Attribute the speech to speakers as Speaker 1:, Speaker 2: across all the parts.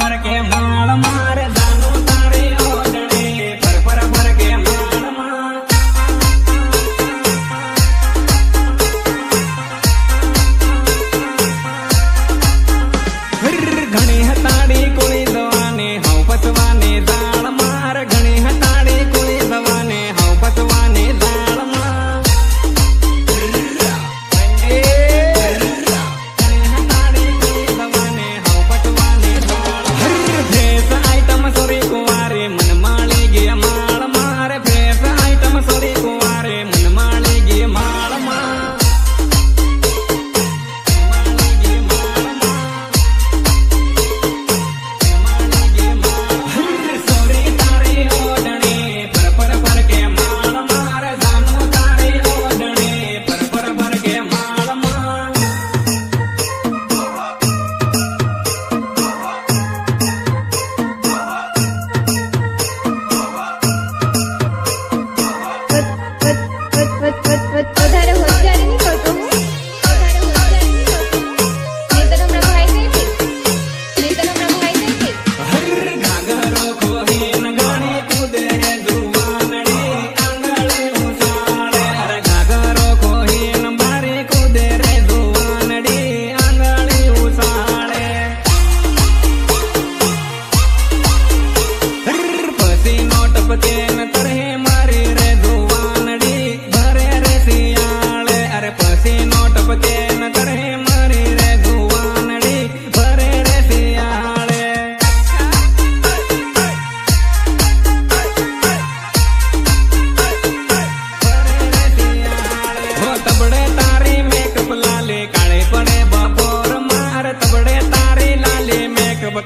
Speaker 1: फर के माल मार जानो तारे ओडणे पर फर के माल मार घणी हताड़ी कोई दवाने हाउ पतवाने दाल मार घणी हताड़ी कोई दवाने हाउ पतवाने दाल मार घणी हताड़ी कोई दवाने हाउ पतवाने दाल फ्रेश आइटम सोरी कुंवारे मन माले गे माल मार फ्रेश आइटम सोरी कुंवारे मन माले गे माल मार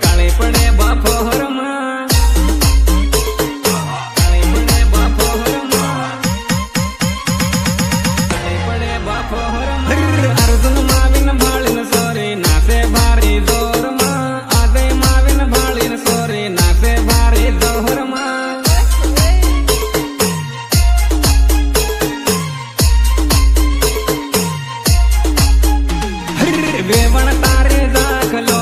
Speaker 1: काले पड़े बापोर मां काले पड़े बापोर मां काले पड़े बापोर मां अर्जुन माविन भालिन सोरे नाचे भारी जोर मां आदे माविन भालिन सोरे नाचे भारी जोर मां वेवण तारे दाखलो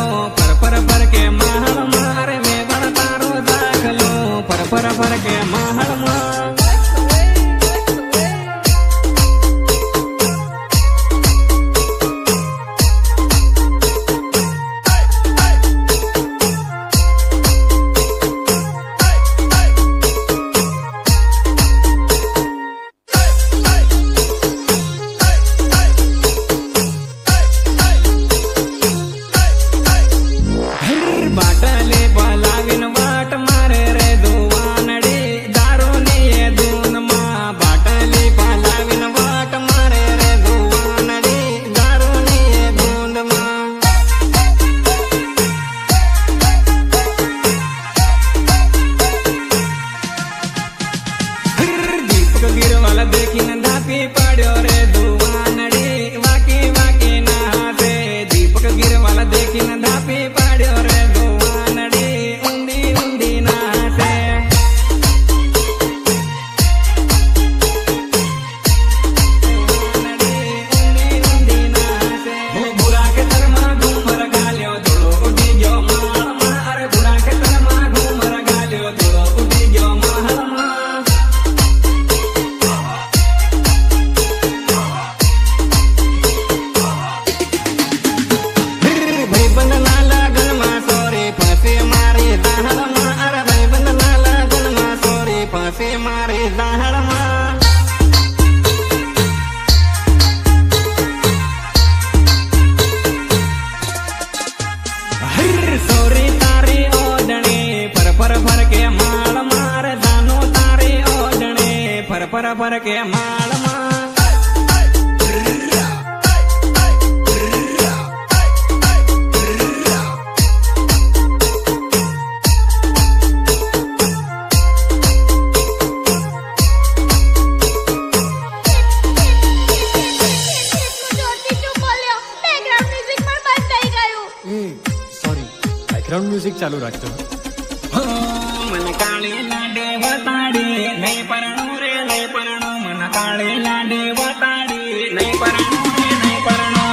Speaker 1: पर के महल मारे वेवण तारो दाखलो पर के महल मार बाटले बालाविन वाट मारे रे दुवानड़ी दारू ने ये दून मां बाटले बालाविन वाट मारे रे दुवानड़ी दारू ने ये दून मां दीपक गिर वाला देखी न धापी पड़ो रे दुवानड़ी वाकी वाकी नहाते दीपक गिर वाला देखी न धापी पड़ो रे मारे दाहड़ मां सोरी तारी ओडणे पर के माल मार जानो तारी ओडणे पर के माल मार
Speaker 2: बैकग्राउंड म्यूजिक चालू રાખજો
Speaker 1: मन काळे लाडे वताडी नहीं परણો रे नहीं परणो मन काळे लाडे वताडी नहीं परणो रे नहीं परणो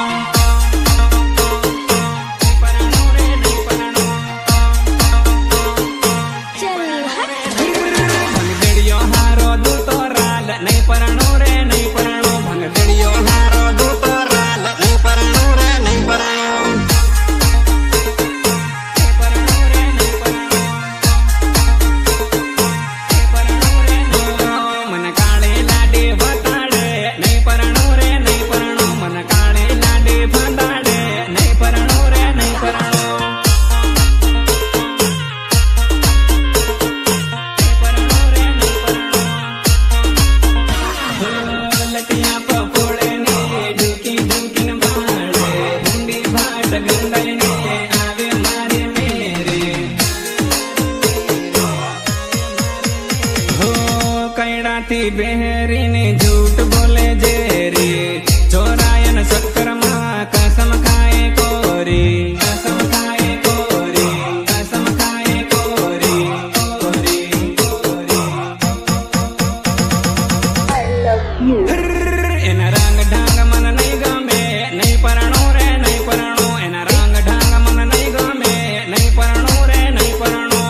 Speaker 1: परणो रे नहीं परणो बेहरी ने झूठ बोले जेरी चोरायन शक्कर माँ कसम खाए कोरी कसम खाए कोरी कसम खाए कोरी कोरी कोरी एना रंग ढंग मन नहीं गमे नहीं परणो रे नहीं परणो एना रंग ढंग मन नहीं गमे नहीं परणो रे नहीं परणो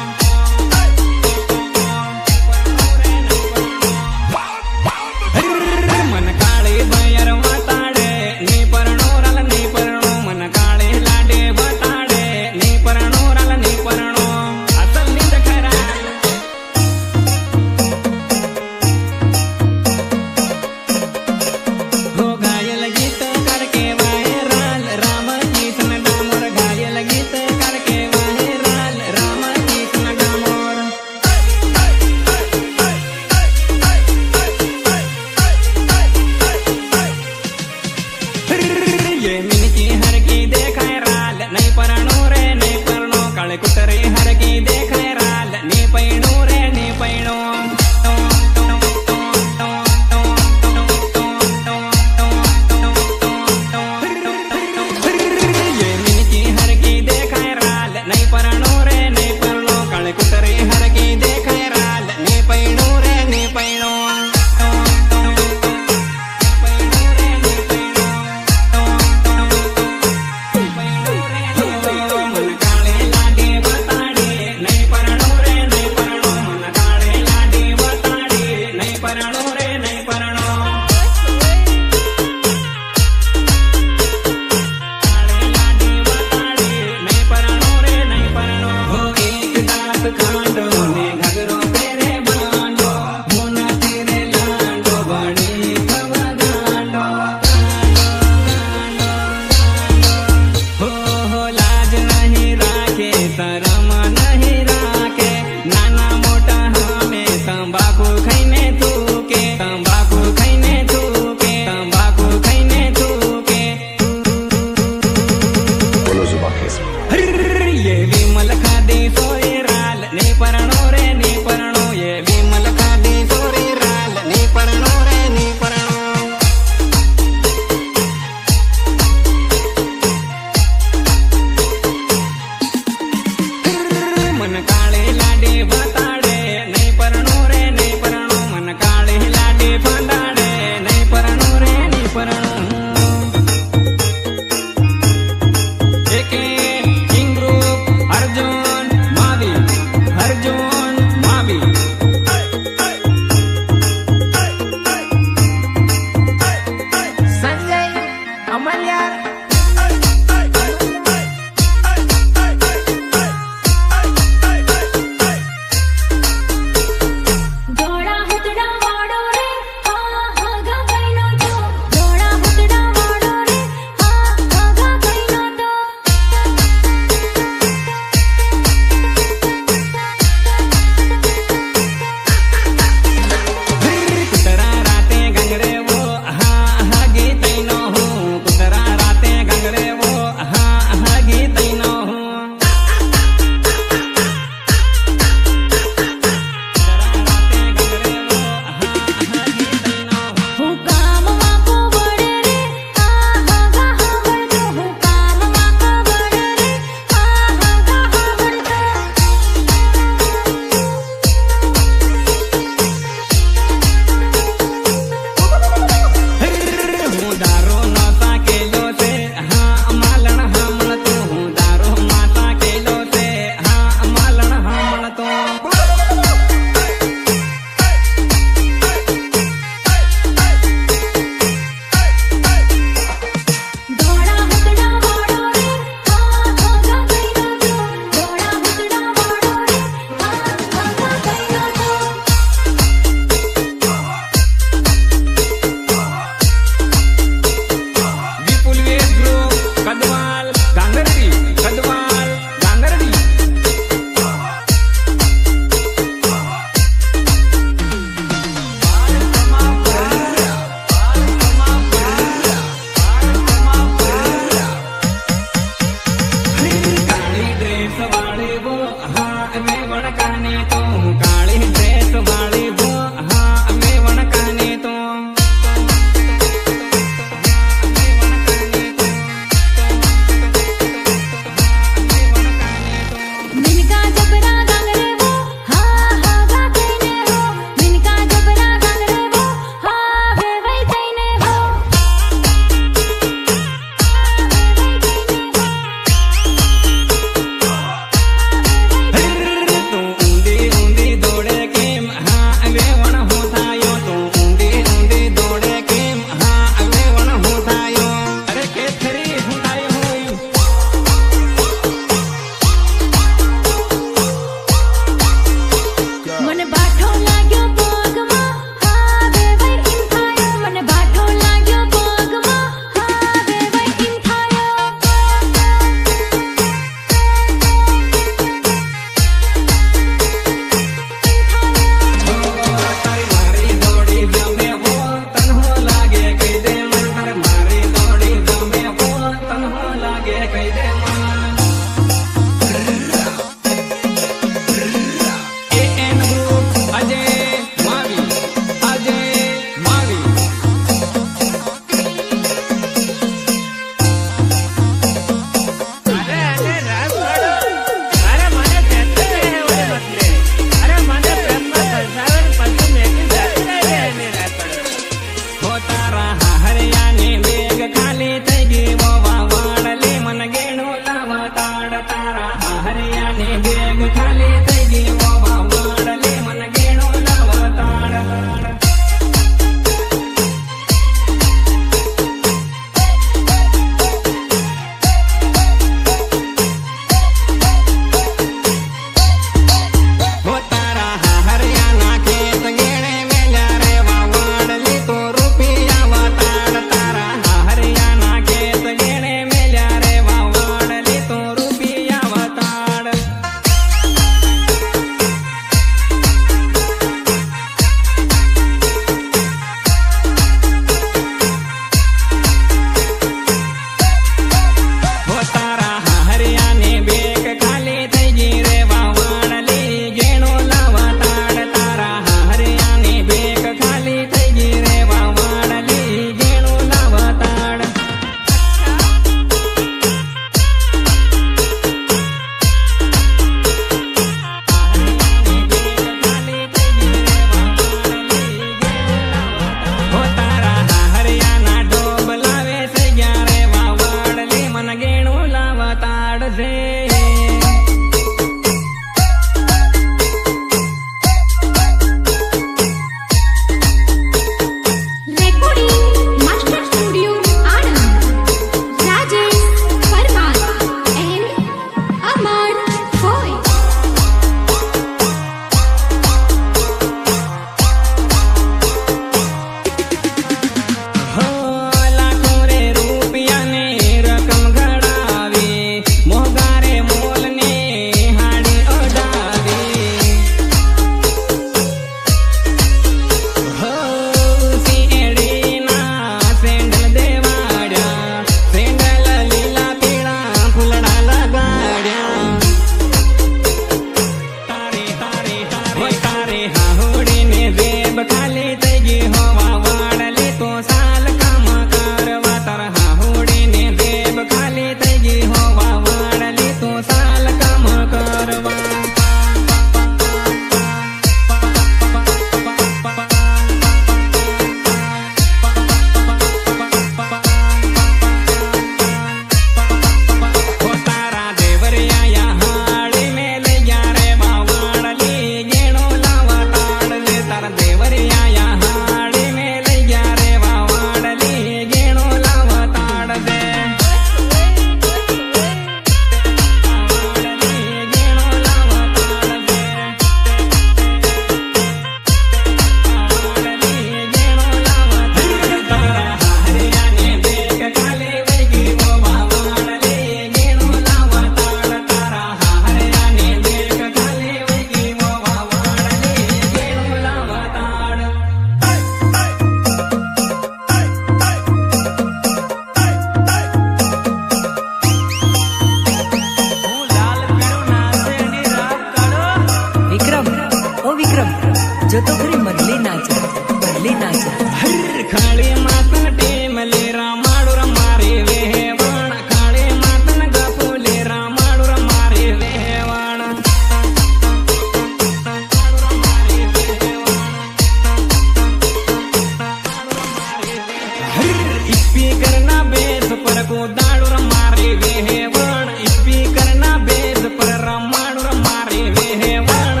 Speaker 1: દાડુ રમારી વેહેવણ સ્પીકર ના બેઝ પર રમાડું રમારી વેહેવણ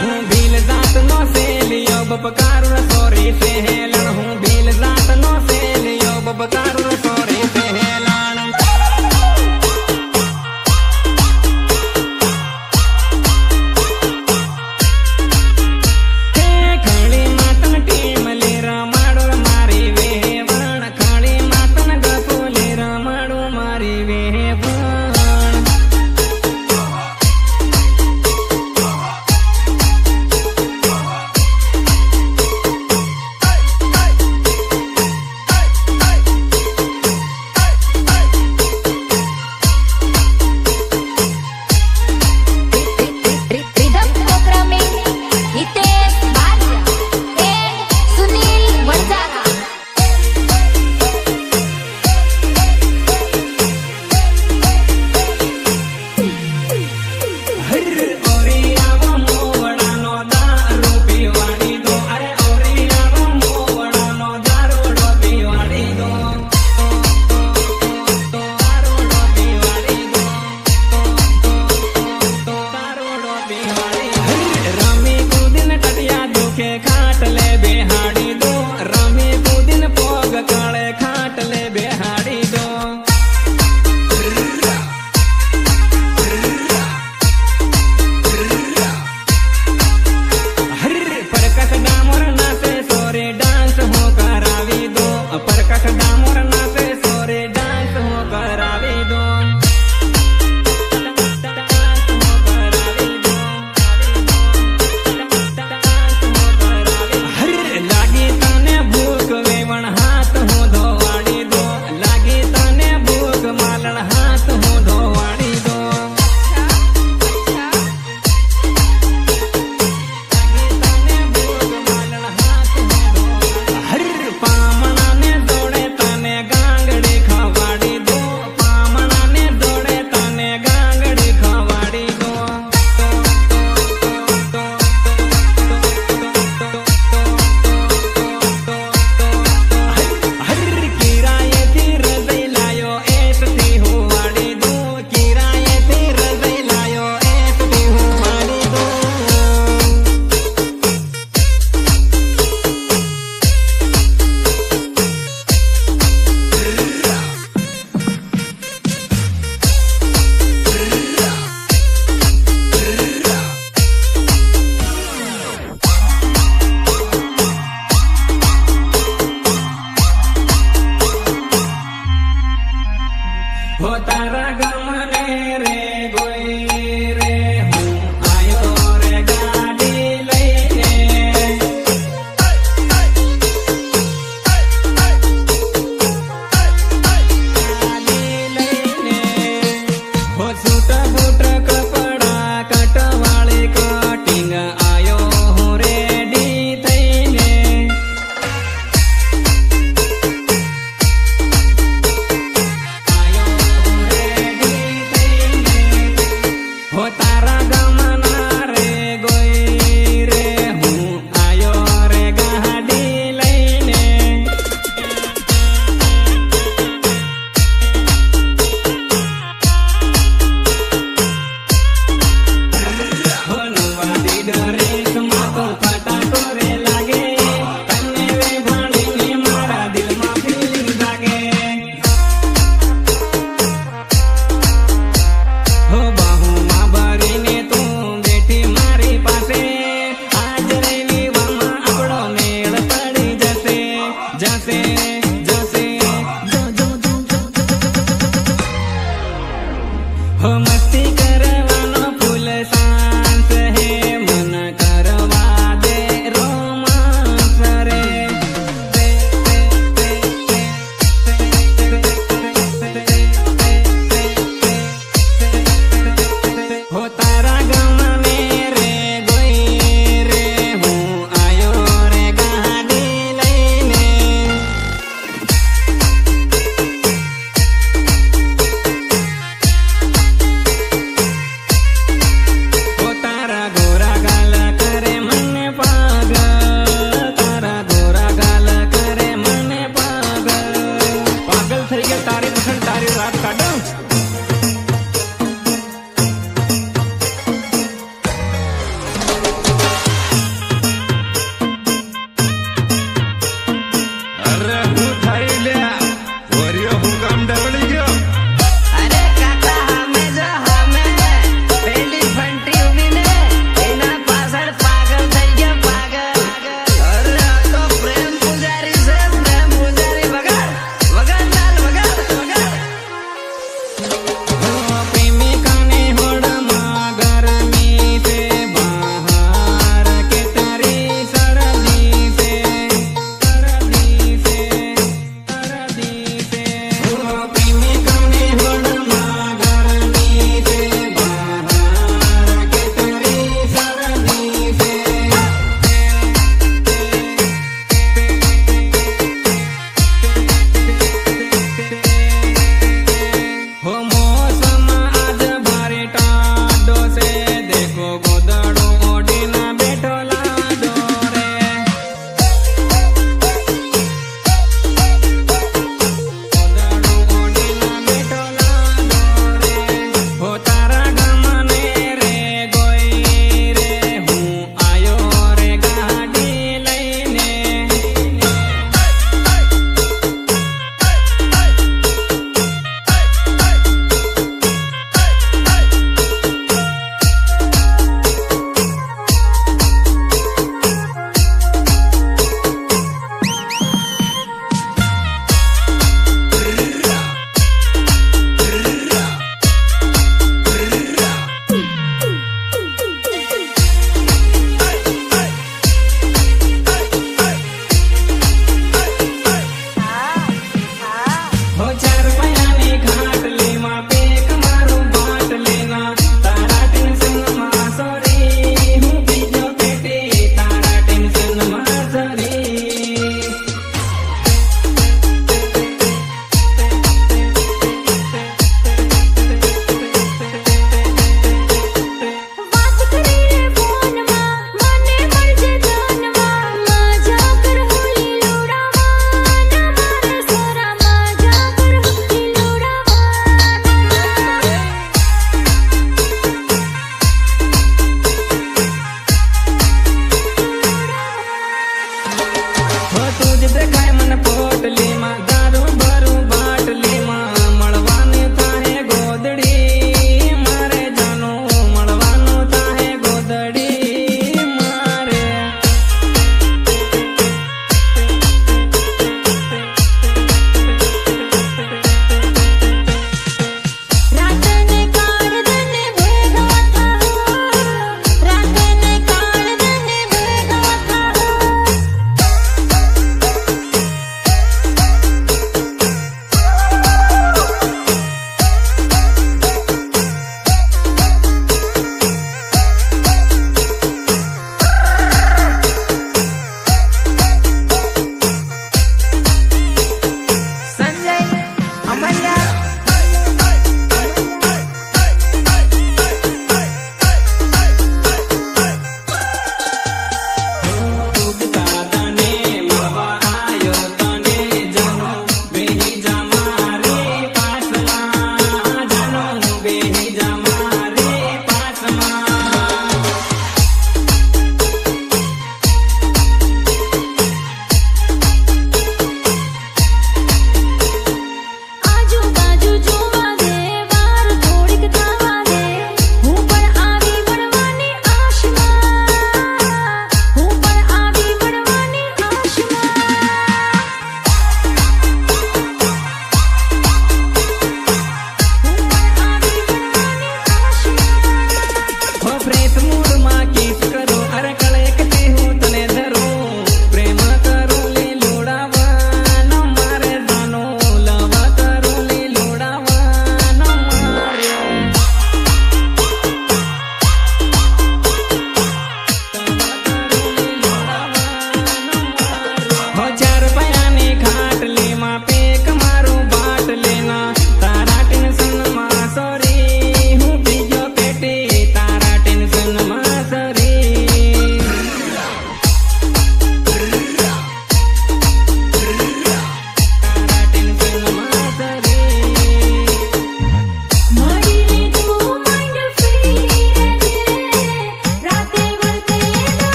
Speaker 1: હું ભીલ જાત નો સેલિયો બપકારું રસોરી સહેલણ હું ભીલ જાત નો સેલિયો બપકારું રસોરી સહેલણ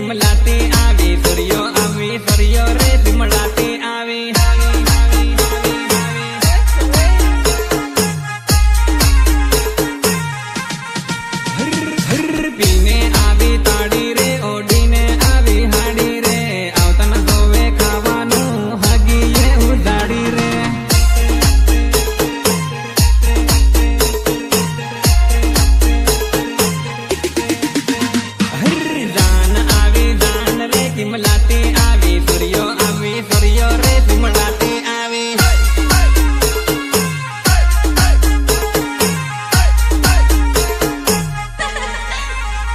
Speaker 1: सिमलाते आवे सूर्यो रे सिमलाते आवे पीने आवी ताड़ी रे ओडीने आवी हाड़ी रे आवतन दोवे खावानू हगी ये उदाड़ी रे जान आवी जान रे सिमलाते आवी सूर्यो रे सिमलाते आवी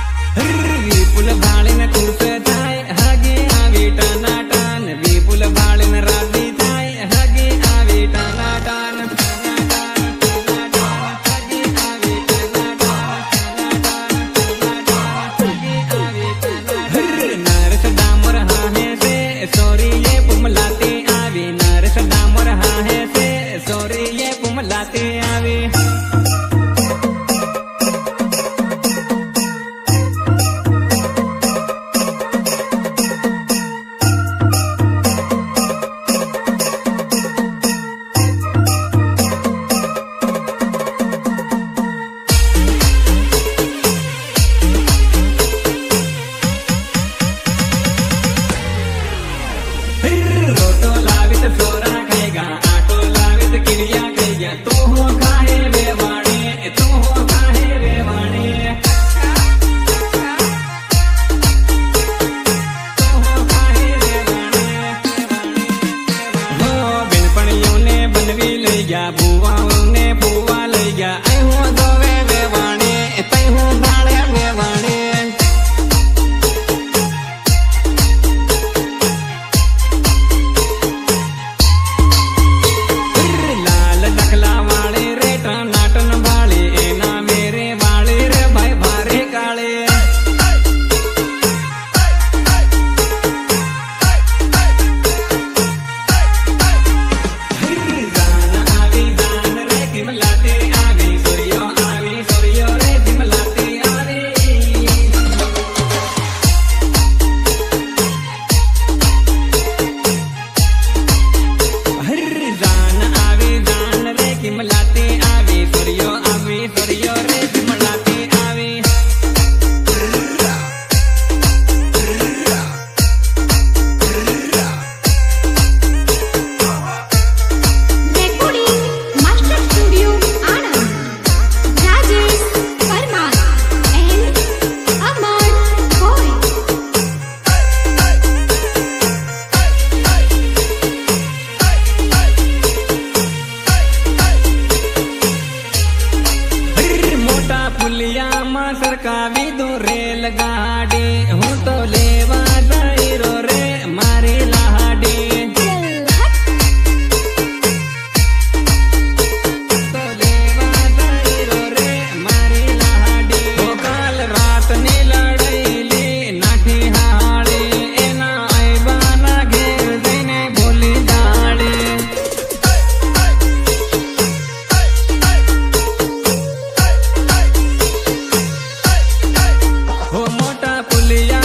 Speaker 1: विपुल भाळीन खुश थाय हगे आवी टनाटन विपुल भाळीन राजी थाय हगे आवी टनाटन नरस डामर हाहे से सोरी ये पुमलाते आवी नरस डामर हाहे से सोरी ये पुमलाते आवी रोटो लावित सोरा खाएगा आटो लावित किरिया खाएगा तू हो खाए वेवाणे तू हो खाए वेवाणे तू हो खाए वेवाणे हो बेनपणियों ने बनवी लई गया बुवाओं ने बुवा लई गया ऐ हो दोवे वेवाणे तै हो गाळे वेवाणे सिमलाते आवे सूर्यो रे सिमलाते आवे
Speaker 2: Recording Master Studio Anand, Rajesh Parmar and Amar Boy.
Speaker 1: मोटा पुलिया में सरकावी दो रेलगाड़ी हूँ तो लेवा जाइरो रे मारी लाडी तो लेवा जाइरो रे मारी लाडी वो काल रात नी लड़ाईली नाठी हाड़ी एना आईबाना घेर देने बोली जाड़ी हो मोटा पुलिया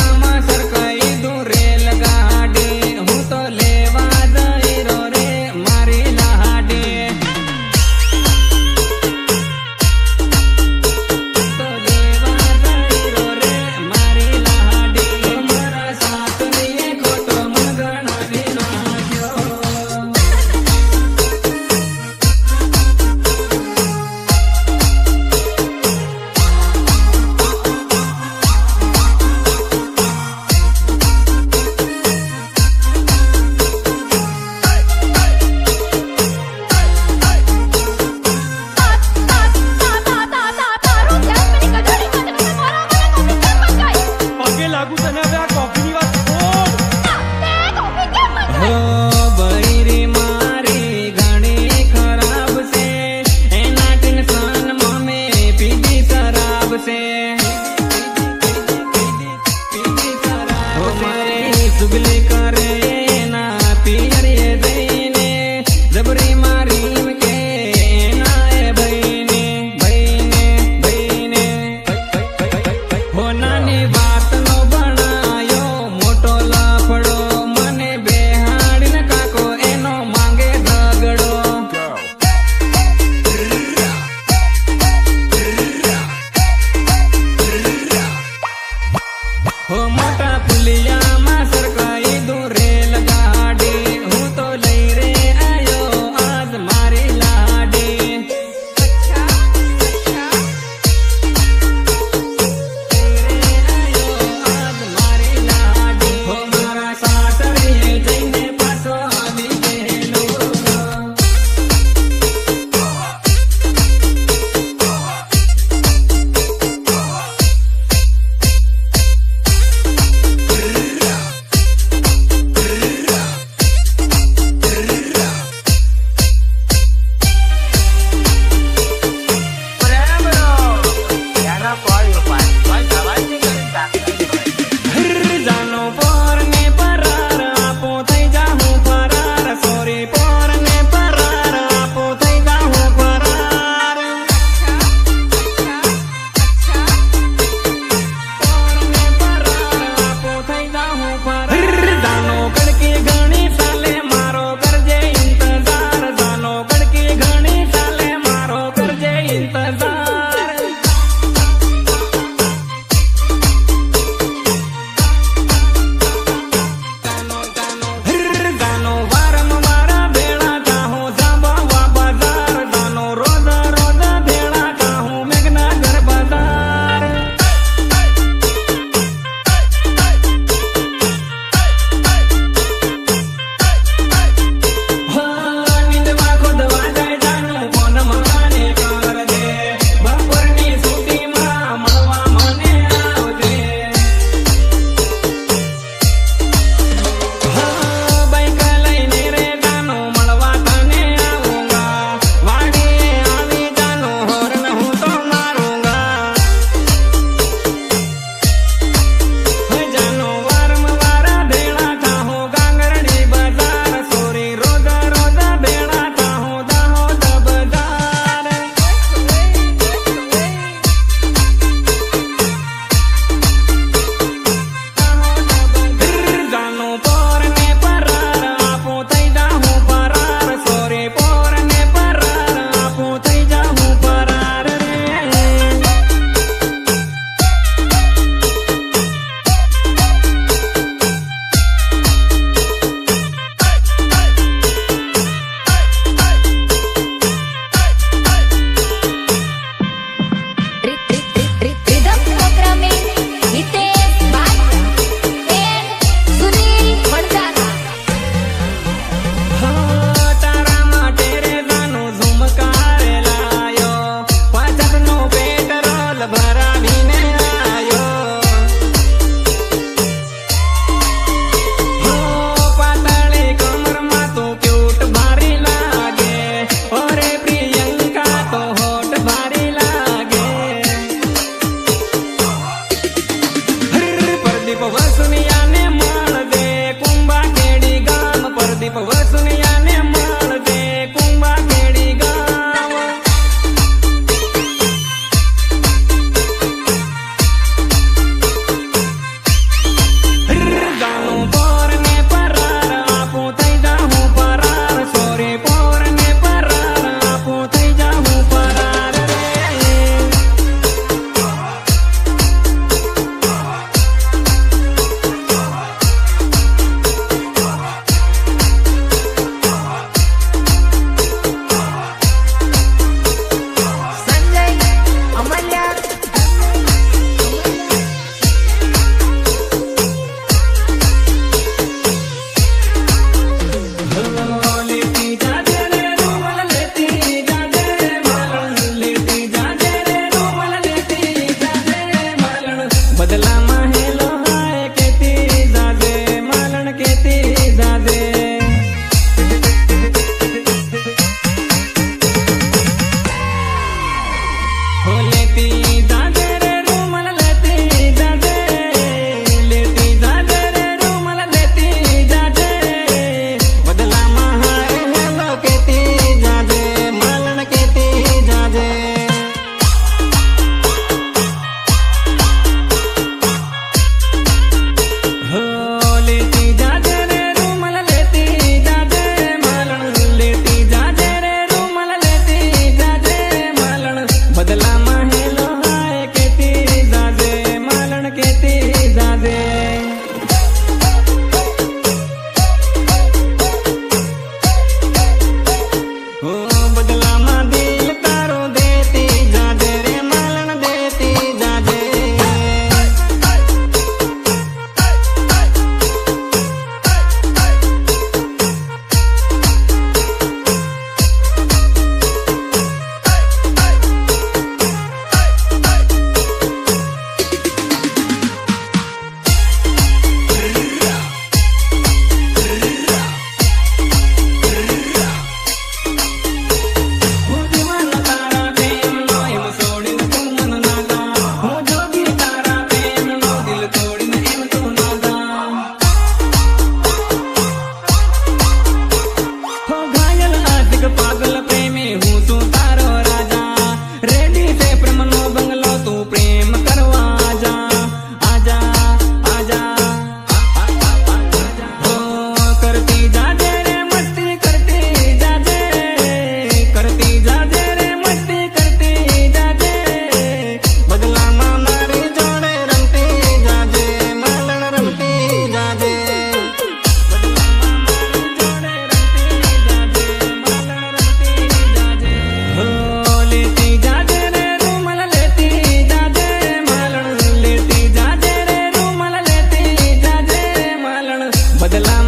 Speaker 1: બદલા